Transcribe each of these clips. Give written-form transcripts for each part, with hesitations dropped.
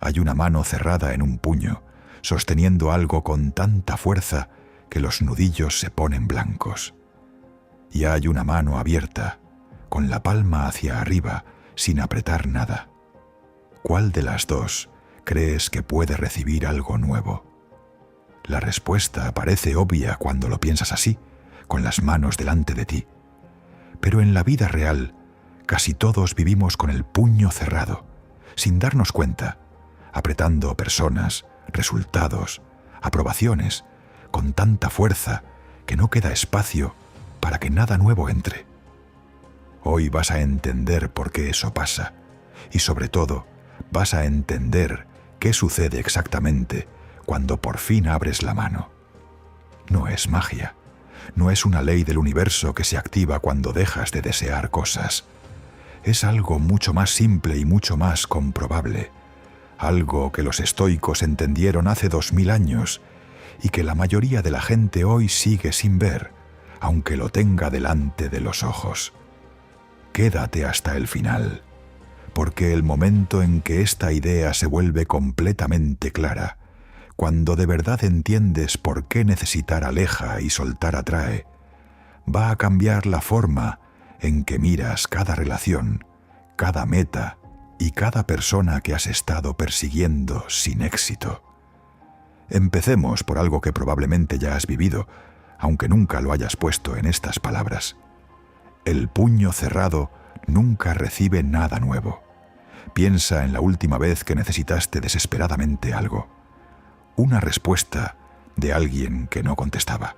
Hay una mano cerrada en un puño, sosteniendo algo con tanta fuerza que los nudillos se ponen blancos. Y hay una mano abierta, con la palma hacia arriba, sin apretar nada. ¿Cuál de las dos crees que puede recibir algo nuevo? La respuesta parece obvia cuando lo piensas así, con las manos delante de ti. Pero en la vida real, casi todos vivimos con el puño cerrado, sin darnos cuenta, apretando personas, resultados, aprobaciones, con tanta fuerza que no queda espacio para que nada nuevo entre. Hoy vas a entender por qué eso pasa y sobre todo vas a entender qué sucede exactamente cuando por fin abres la mano. No es magia, no es una ley del universo que se activa cuando dejas de desear cosas. Es algo mucho más simple y mucho más comprobable, algo que los estoicos entendieron hace 2000 años y que la mayoría de la gente hoy sigue sin ver, aunque lo tenga delante de los ojos. Quédate hasta el final, porque el momento en que esta idea se vuelve completamente clara, cuando de verdad entiendes por qué necesitar aleja y soltar atrae, va a cambiar la forma en que miras cada relación, cada meta y cada persona que has estado persiguiendo sin éxito. Empecemos por algo que probablemente ya has vivido, aunque nunca lo hayas puesto en estas palabras. El puño cerrado nunca recibe nada nuevo. Piensa en la última vez que necesitaste desesperadamente algo. Una respuesta de alguien que no contestaba.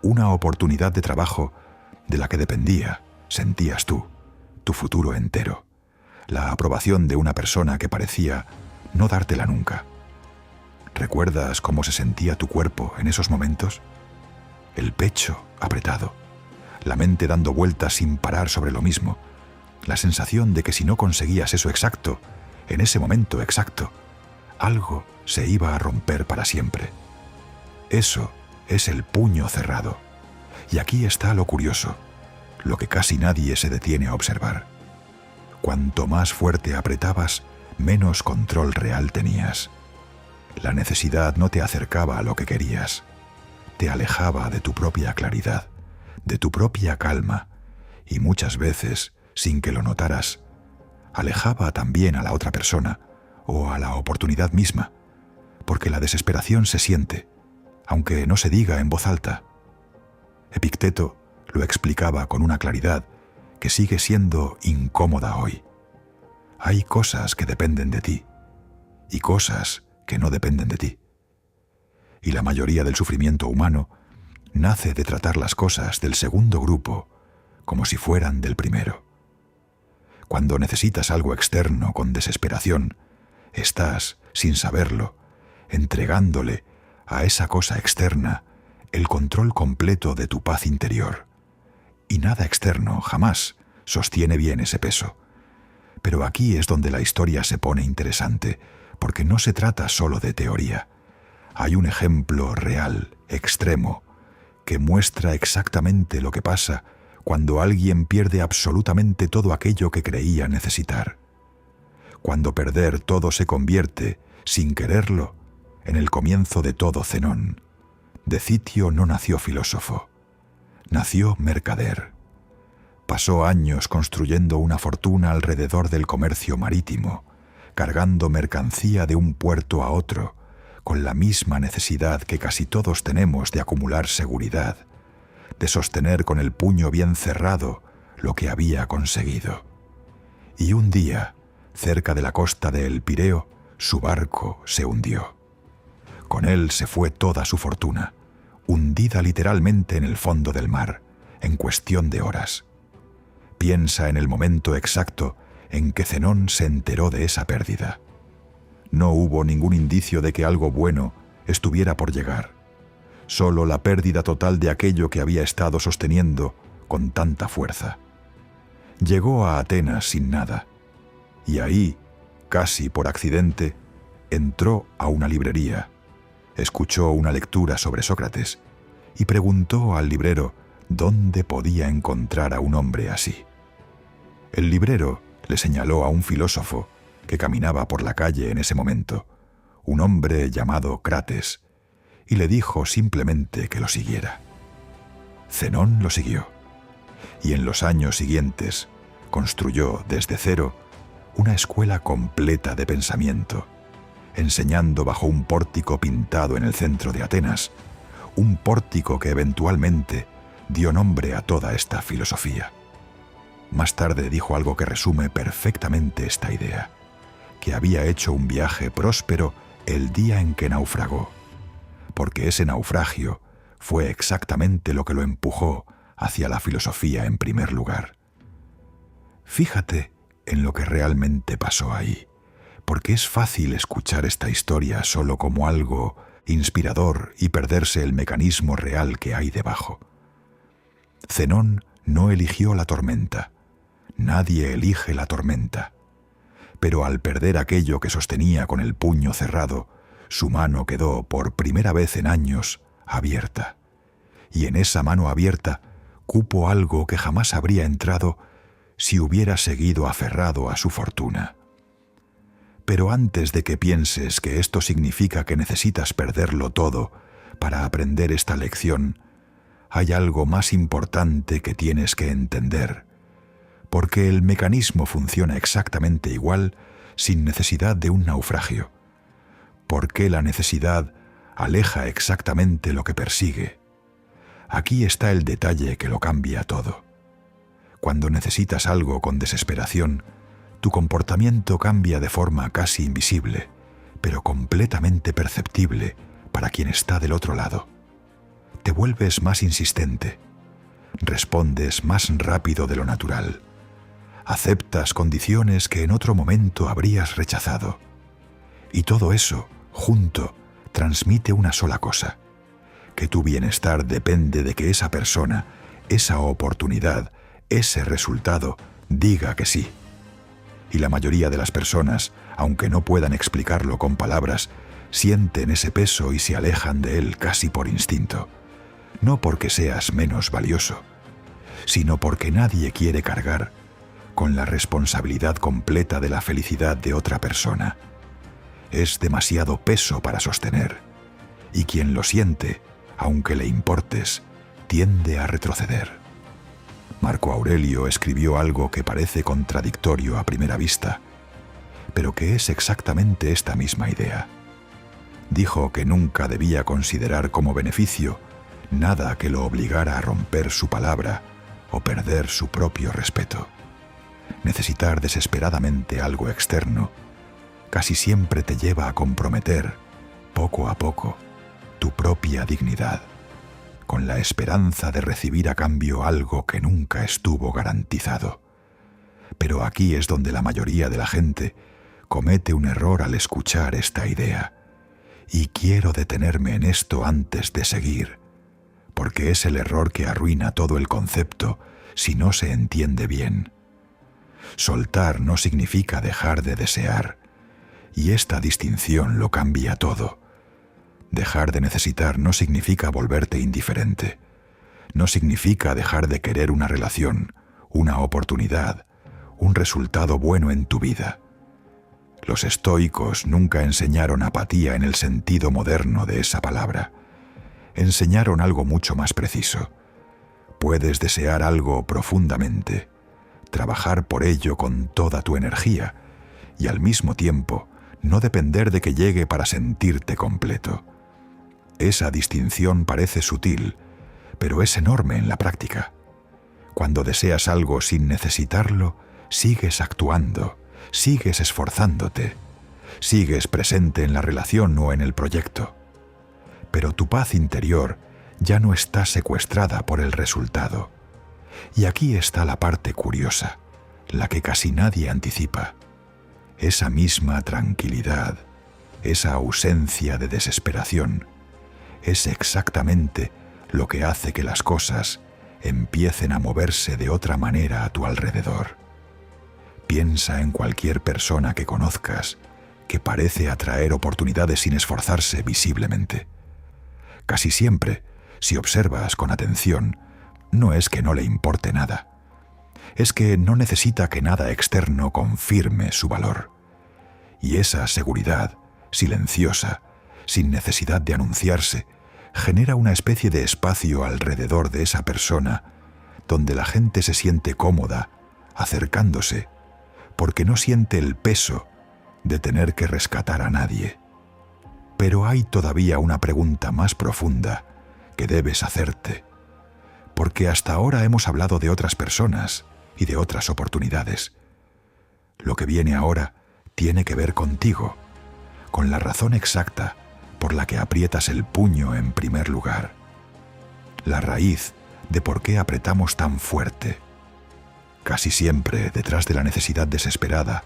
Una oportunidad de trabajo de la que dependía, sentías tú, tu futuro entero. La aprobación de una persona que parecía no dártela nunca. ¿Recuerdas cómo se sentía tu cuerpo en esos momentos? El pecho apretado, la mente dando vueltas sin parar sobre lo mismo, la sensación de que si no conseguías eso exacto, en ese momento exacto, algo se iba a romper para siempre. Eso es el puño cerrado. Y aquí está lo curioso, lo que casi nadie se detiene a observar. Cuanto más fuerte apretabas, menos control real tenías. La necesidad no te acercaba a lo que querías, te alejaba de tu propia claridad, de tu propia calma, y muchas veces, sin que lo notaras, alejaba también a la otra persona o a la oportunidad misma, porque la desesperación se siente, aunque no se diga en voz alta. Epicteto lo explicaba con una claridad que sigue siendo incómoda hoy. Hay cosas que dependen de ti y cosas que no dependen de ti. Y la mayoría del sufrimiento humano nace de tratar las cosas del segundo grupo como si fueran del primero. Cuando necesitas algo externo con desesperación, estás, sin saberlo, entregándole a esa cosa externa el control completo de tu paz interior. Y nada externo jamás sostiene bien ese peso. Pero aquí es donde la historia se pone interesante, porque no se trata solo de teoría. Hay un ejemplo real, extremo, que muestra exactamente lo que pasa cuando alguien pierde absolutamente todo aquello que creía necesitar. Cuando perder todo se convierte, sin quererlo, en el comienzo de todo Zenón. De Citio no nació filósofo, nació mercader. Pasó años construyendo una fortuna alrededor del comercio marítimo, cargando mercancía de un puerto a otro, con la misma necesidad que casi todos tenemos de acumular seguridad, de sostener con el puño bien cerrado lo que había conseguido. Y un día, cerca de la costa de El Pireo, su barco se hundió. Con él se fue toda su fortuna, hundida literalmente en el fondo del mar, en cuestión de horas. Piensa en el momento exacto en que Zenón se enteró de esa pérdida. No hubo ningún indicio de que algo bueno estuviera por llegar. Solo la pérdida total de aquello que había estado sosteniendo con tanta fuerza. Llegó a Atenas sin nada, y ahí, casi por accidente, entró a una librería, escuchó una lectura sobre Sócrates y preguntó al librero dónde podía encontrar a un hombre así. El librero le señaló a un filósofo que caminaba por la calle en ese momento, un hombre llamado Crates, y le dijo simplemente que lo siguiera. Zenón lo siguió, y en los años siguientes construyó desde cero una escuela completa de pensamiento, enseñando bajo un pórtico pintado en el centro de Atenas, un pórtico que eventualmente dio nombre a toda esta filosofía. Más tarde dijo algo que resume perfectamente esta idea, que había hecho un viaje próspero el día en que naufragó, porque ese naufragio fue exactamente lo que lo empujó hacia la filosofía en primer lugar. Fíjate en lo que realmente pasó ahí, porque es fácil escuchar esta historia solo como algo inspirador y perderse el mecanismo real que hay debajo. Zenón no eligió la tormenta. Nadie elige la tormenta. Pero al perder aquello que sostenía con el puño cerrado, su mano quedó, por primera vez en años, abierta. Y en esa mano abierta cupo algo que jamás habría entrado si hubiera seguido aferrado a su fortuna. Pero antes de que pienses que esto significa que necesitas perderlo todo para aprender esta lección, hay algo más importante que tienes que entender, porque el mecanismo funciona exactamente igual sin necesidad de un naufragio. Porque la necesidad aleja exactamente lo que persigue. Aquí está el detalle que lo cambia todo. Cuando necesitas algo con desesperación, tu comportamiento cambia de forma casi invisible, pero completamente perceptible para quien está del otro lado. Te vuelves más insistente, respondes más rápido de lo natural, aceptas condiciones que en otro momento habrías rechazado. Y todo eso, junto, transmite una sola cosa: que tu bienestar depende de que esa persona, esa oportunidad, ese resultado, diga que sí. Y la mayoría de las personas, aunque no puedan explicarlo con palabras, sienten ese peso y se alejan de él casi por instinto. No porque seas menos valioso, sino porque nadie quiere cargar con la responsabilidad completa de la felicidad de otra persona. Es demasiado peso para sostener, y quien lo siente, aunque le importes, tiende a retroceder. Marco Aurelio escribió algo que parece contradictorio a primera vista, pero que es exactamente esta misma idea. Dijo que nunca debía considerar como beneficio nada que lo obligara a romper su palabra o perder su propio respeto. Necesitar desesperadamente algo externo casi siempre te lleva a comprometer, poco a poco, tu propia dignidad, con la esperanza de recibir a cambio algo que nunca estuvo garantizado. Pero aquí es donde la mayoría de la gente comete un error al escuchar esta idea. Y quiero detenerme en esto antes de seguir, porque es el error que arruina todo el concepto si no se entiende bien. Soltar no significa dejar de desear, y esta distinción lo cambia todo. Dejar de necesitar no significa volverte indiferente. No significa dejar de querer una relación, una oportunidad, un resultado bueno en tu vida. Los estoicos nunca enseñaron apatía en el sentido moderno de esa palabra. Enseñaron algo mucho más preciso. Puedes desear algo profundamente, trabajar por ello con toda tu energía y al mismo tiempo no depender de que llegue para sentirte completo. Esa distinción parece sutil, pero es enorme en la práctica. Cuando deseas algo sin necesitarlo, sigues actuando, sigues esforzándote, sigues presente en la relación o en el proyecto. Pero tu paz interior ya no está secuestrada por el resultado. Y aquí está la parte curiosa, la que casi nadie anticipa. Esa misma tranquilidad, esa ausencia de desesperación, es exactamente lo que hace que las cosas empiecen a moverse de otra manera a tu alrededor. Piensa en cualquier persona que conozcas que parece atraer oportunidades sin esforzarse visiblemente. Casi siempre, si observas con atención, no es que no le importe nada. Es que no necesita que nada externo confirme su valor. Y esa seguridad, silenciosa, sin necesidad de anunciarse, genera una especie de espacio alrededor de esa persona donde la gente se siente cómoda acercándose porque no siente el peso de tener que rescatar a nadie. Pero hay todavía una pregunta más profunda que debes hacerte, porque hasta ahora hemos hablado de otras personas y de otras oportunidades. Lo que viene ahora tiene que ver contigo, con la razón exacta por la que aprietas el puño en primer lugar, la raíz de por qué apretamos tan fuerte. Casi siempre, detrás de la necesidad desesperada,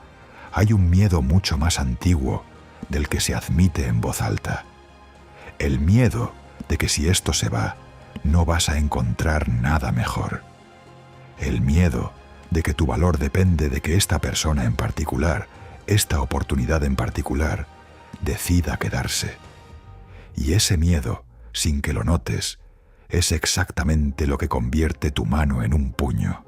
hay un miedo mucho más antiguo del que se admite en voz alta. El miedo de que si esto se va, no vas a encontrar nada mejor. El miedo de que tu valor depende de que esta persona en particular, esta oportunidad en particular, decida quedarse. Y ese miedo, sin que lo notes, es exactamente lo que convierte tu mano en un puño.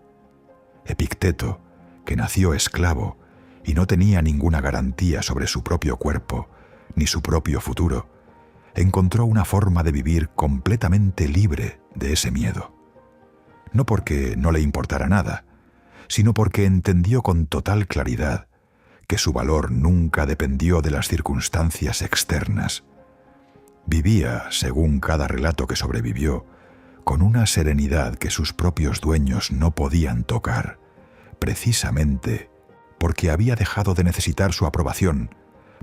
Epicteto, que nació esclavo y no tenía ninguna garantía sobre su propio cuerpo ni su propio futuro, encontró una forma de vivir completamente libre de ese miedo. No porque no le importara nada, sino porque entendió con total claridad que su valor nunca dependió de las circunstancias externas. Vivía, según cada relato que sobrevivió, con una serenidad que sus propios dueños no podían tocar, precisamente porque había dejado de necesitar su aprobación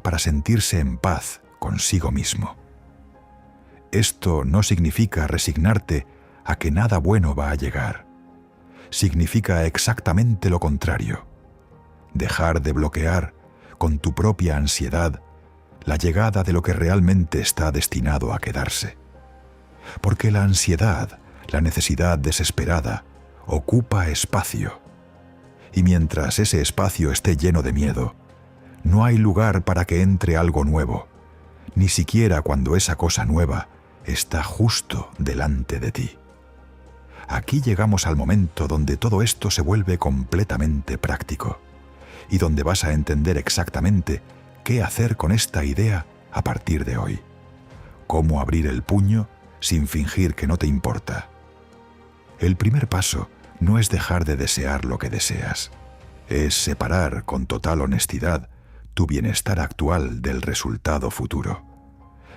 para sentirse en paz consigo mismo. Esto no significa resignarte a que nada bueno va a llegar. Significa exactamente lo contrario. Dejar de bloquear con tu propia ansiedad la llegada de lo que realmente está destinado a quedarse. Porque la ansiedad, la necesidad desesperada, ocupa espacio. Y mientras ese espacio esté lleno de miedo, no hay lugar para que entre algo nuevo, ni siquiera cuando esa cosa nueva está justo delante de ti. Aquí llegamos al momento donde todo esto se vuelve completamente práctico y donde vas a entender exactamente qué hacer con esta idea a partir de hoy. Cómo abrir el puño sin fingir que no te importa. El primer paso no es dejar de desear lo que deseas. Es separar con total honestidad tu bienestar actual del resultado futuro.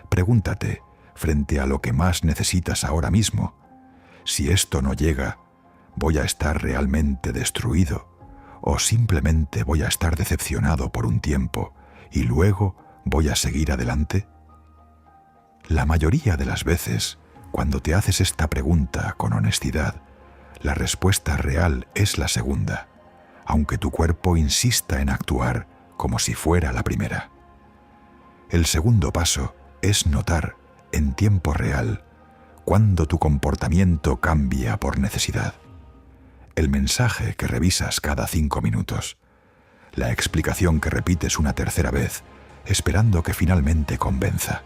Pregúntate, frente a lo que más necesitas ahora mismo, si esto no llega, ¿voy a estar realmente destruido? ¿O simplemente voy a estar decepcionado por un tiempo y luego voy a seguir adelante? La mayoría de las veces, cuando te haces esta pregunta con honestidad, la respuesta real es la segunda, aunque tu cuerpo insista en actuar como si fuera la primera. El segundo paso es notar, en tiempo real, cuando tu comportamiento cambia por necesidad. El mensaje que revisas cada 5 minutos, la explicación que repites una tercera vez, esperando que finalmente convenza.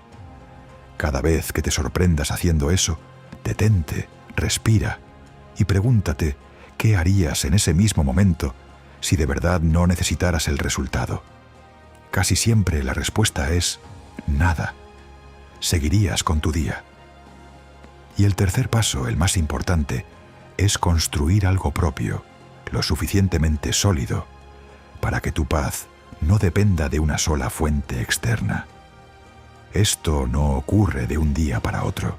Cada vez que te sorprendas haciendo eso, detente, respira y pregúntate qué harías en ese mismo momento si de verdad no necesitaras el resultado. Casi siempre la respuesta es nada. Seguirías con tu día. Y el tercer paso, el más importante, es construir algo propio, lo suficientemente sólido, para que tu paz no dependa de una sola fuente externa. Esto no ocurre de un día para otro,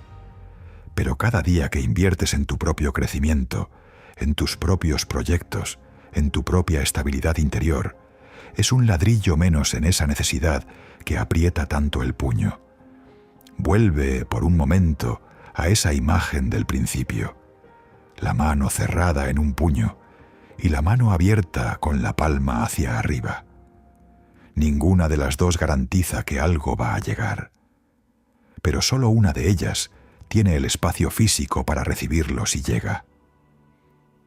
pero cada día que inviertes en tu propio crecimiento, en tus propios proyectos, en tu propia estabilidad interior, es un ladrillo menos en esa necesidad que aprieta tanto el puño. Vuelve por un momento a esa imagen del principio, la mano cerrada en un puño y la mano abierta con la palma hacia arriba. Ninguna de las dos garantiza que algo va a llegar, pero solo una de ellas tiene el espacio físico para recibirlo si llega.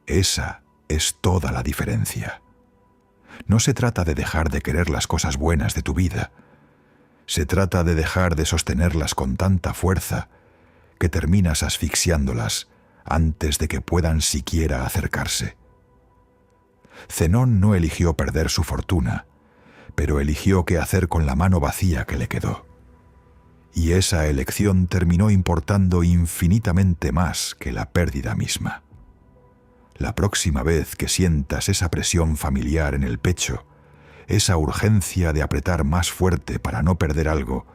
Esa es toda la diferencia. No se trata de dejar de querer las cosas buenas de tu vida. Se trata de dejar de sostenerlas con tanta fuerza que terminas asfixiándolas antes de que puedan siquiera acercarse. Zenón no eligió perder su fortuna, pero eligió qué hacer con la mano vacía que le quedó. Y esa elección terminó importando infinitamente más que la pérdida misma. La próxima vez que sientas esa presión familiar en el pecho, esa urgencia de apretar más fuerte para no perder algo,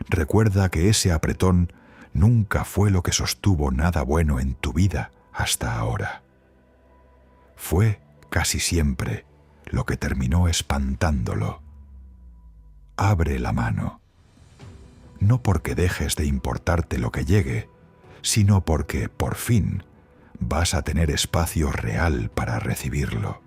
recuerda que ese apretón nunca fue lo que sostuvo nada bueno en tu vida hasta ahora. Fue casi siempre lo que terminó espantándolo. Abre la mano. No porque dejes de importarte lo que llegue, sino porque, por fin, vas a tener espacio real para recibirlo.